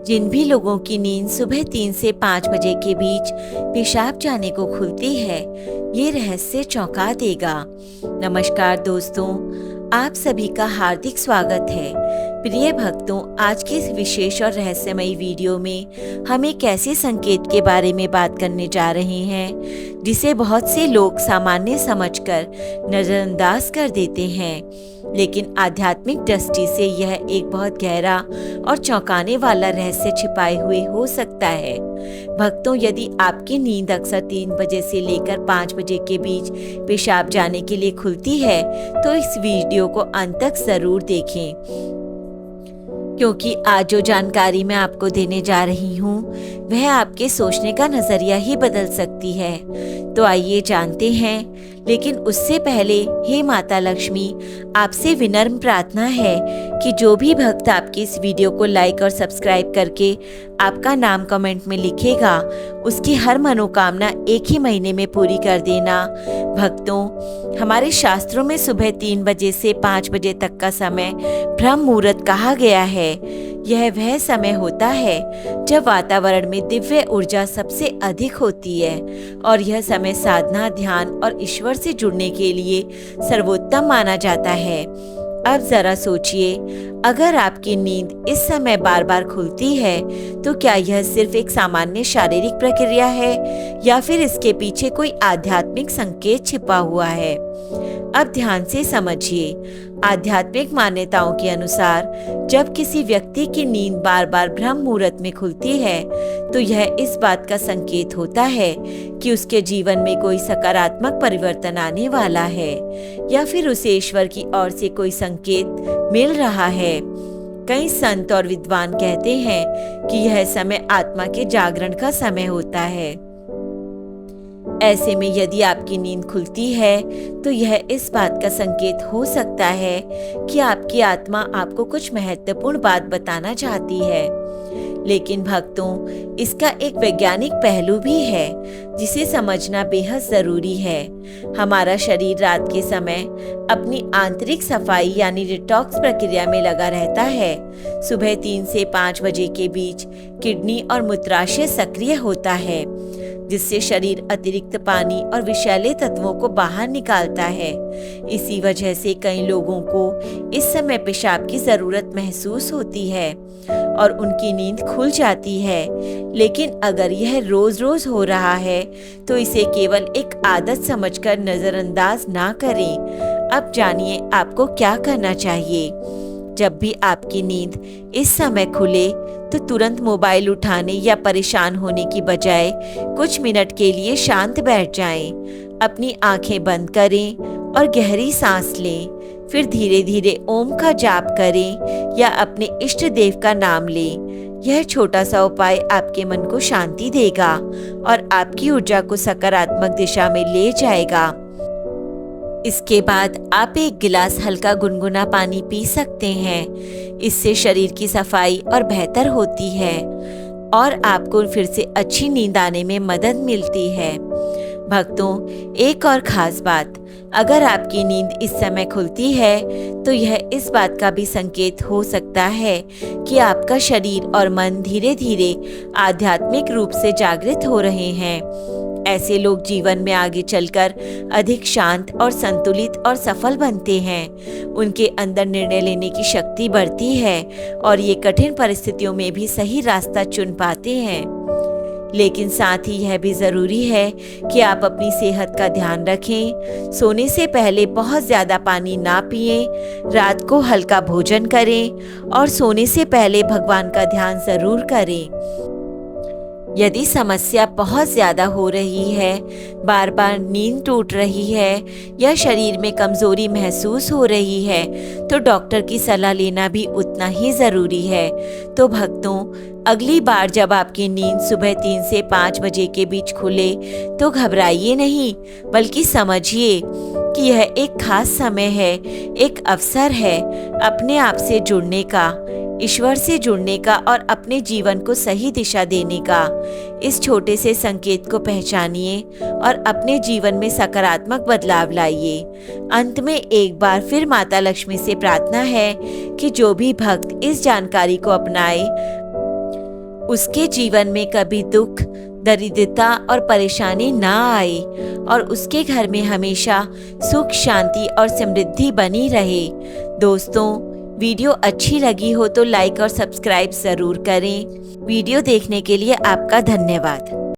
जिन भी लोगों की नींद सुबह 3 से 5 बजे के बीच पेशाब जाने को खुलती है, ये रहस्य चौंका देगा। नमस्कार दोस्तों, आप सभी का हार्दिक स्वागत है। प्रिय भक्तों, आज के इस विशेष और रहस्यमयी वीडियो में हम एक ऐसे संकेत के बारे में बात करने जा रहे हैं जिसे बहुत से लोग सामान्य समझकर नजरअंदाज कर देते हैं, लेकिन आध्यात्मिक दृष्टि से यह एक बहुत गहरा और चौंकाने वाला रहस्य छिपाए हुए हो सकता है। भक्तों, यदि आपकी नींद अक्सर 3 बजे से लेकर 5 बजे के बीच पेशाब जाने के लिए खुलती है, तो इस वीडियो को अंत तक जरूर देखें, क्योंकि आज जो जानकारी मैं आपको देने जा रही हूँ वह आपके सोचने का नजरिया ही बदल सकती है। तो आइए जानते हैं, लेकिन उससे पहले हे माता लक्ष्मी, आपसे विनम्र प्रार्थना है कि जो भी भक्त आपकी इस वीडियो को लाइक और सब्सक्राइब करके आपका नाम कमेंट में लिखेगा, उसकी हर मनोकामना एक ही महीने में पूरी कर देना। भक्तों, हमारे शास्त्रों में सुबह 3 बजे से 5 बजे तक का समय ब्रह्म मुहूर्त कहा गया है। यह वह समय होता है जब वातावरण में दिव्य ऊर्जा सबसे अधिक होती है और यह समय साधना, ध्यान और ईश्वर से जुड़ने के लिए सर्वोत्तम माना जाता है। अब जरा सोचिए, अगर आपकी नींद इस समय बार बार खुलती है तो क्या यह सिर्फ एक सामान्य शारीरिक प्रक्रिया है या फिर इसके पीछे कोई आध्यात्मिक संकेत छिपा हुआ है? अब ध्यान से समझिए। आध्यात्मिक मान्यताओं के अनुसार जब किसी व्यक्ति की नींद बार बार ब्रह्म मुहूर्त में खुलती है तो यह इस बात का संकेत होता है कि उसके जीवन में कोई सकारात्मक परिवर्तन आने वाला है या फिर उसे ईश्वर की ओर से कोई संकेत मिल रहा है। कई संत और विद्वान कहते हैं कि यह समय आत्मा के जागरण का समय होता है। ऐसे में यदि आपकी नींद खुलती है तो यह इस बात का संकेत हो सकता है कि आपकी आत्मा आपको कुछ महत्वपूर्ण बात बताना चाहती है। लेकिन भक्तों, इसका एक वैज्ञानिक पहलू भी है जिसे समझना बेहद जरूरी है। हमारा शरीर रात के समय अपनी आंतरिक सफाई यानी डिटॉक्स प्रक्रिया में लगा रहता है। सुबह 3 से 5 बजे के बीच किडनी और मूत्राशय सक्रिय होता है, जिससे शरीर अतिरिक्त पानी और विषैले तत्वों को बाहर निकालता है। इसी वजह से कई लोगों को इस समय पेशाब की जरूरत महसूस होती है और उनकी नींद खुल जाती है। लेकिन अगर यह रोज रोज हो रहा है तो इसे केवल एक आदत समझकर नजरअंदाज ना करें। अब जानिए आपको क्या करना चाहिए। जब भी आपकी नींद इस समय खुले तो तुरंत मोबाइल उठाने या परेशान होने की बजाय कुछ मिनट के लिए शांत बैठ जाएं। अपनी आंखें बंद करें और गहरी सांस लें। फिर धीरे धीरे ओम का जाप करें या अपने इष्ट देव का नाम लें। यह छोटा सा उपाय आपके मन को शांति देगा और आपकी ऊर्जा को सकारात्मक दिशा में ले जाएगा। इसके बाद आप एक गिलास हल्का गुनगुना पानी पी सकते हैं। इससे शरीर की सफाई और बेहतर होती है और आपको फिर से अच्छी नींद आने में मदद मिलती है। भक्तों, एक और खास बात, अगर आपकी नींद इस समय खुलती है तो यह इस बात का भी संकेत हो सकता है कि आपका शरीर और मन धीरे धीरे आध्यात्मिक रूप से जागृत हो रहे हैं। ऐसे लोग जीवन में आगे चलकर अधिक शांत और संतुलित और सफल बनते हैं। उनके अंदर निर्णय लेने की शक्ति बढ़ती है और ये कठिन परिस्थितियों में भी सही रास्ता चुन पाते हैं। लेकिन साथ ही यह भी जरूरी है कि आप अपनी सेहत का ध्यान रखें। सोने से पहले बहुत ज्यादा पानी ना पिएं, रात को हल्का भोजन करें और सोने से पहले भगवान का ध्यान जरूर करें। यदि समस्या बहुत ज्यादा हो रही है, बार बार नींद टूट रही है या शरीर में कमजोरी महसूस हो रही है, तो डॉक्टर की सलाह लेना भी उतना ही जरूरी है। तो भक्तों, अगली बार जब आपकी नींद सुबह 3 से 5 बजे के बीच खुले तो घबराइए नहीं, बल्कि समझिए कि यह एक खास समय है, एक अवसर है अपने आप से जुड़ने का, ईश्वर से जुड़ने का और अपने जीवन को सही दिशा देने का। इस छोटे से संकेत को पहचानिए और अपने जीवन में सकारात्मक बदलाव लाइए। अंत में एक बार फिर माता लक्ष्मी से प्रार्थना है कि जो भी भक्त इस जानकारी को अपनाए उसके जीवन में कभी दुख, दरिद्रता और परेशानी ना आए और उसके घर में हमेशा सुख, शांति और समृद्धि बनी रहे। दोस्तों, वीडियो अच्छी लगी हो तो लाइक और सब्सक्राइब जरूर करें। वीडियो देखने के लिए आपका धन्यवाद।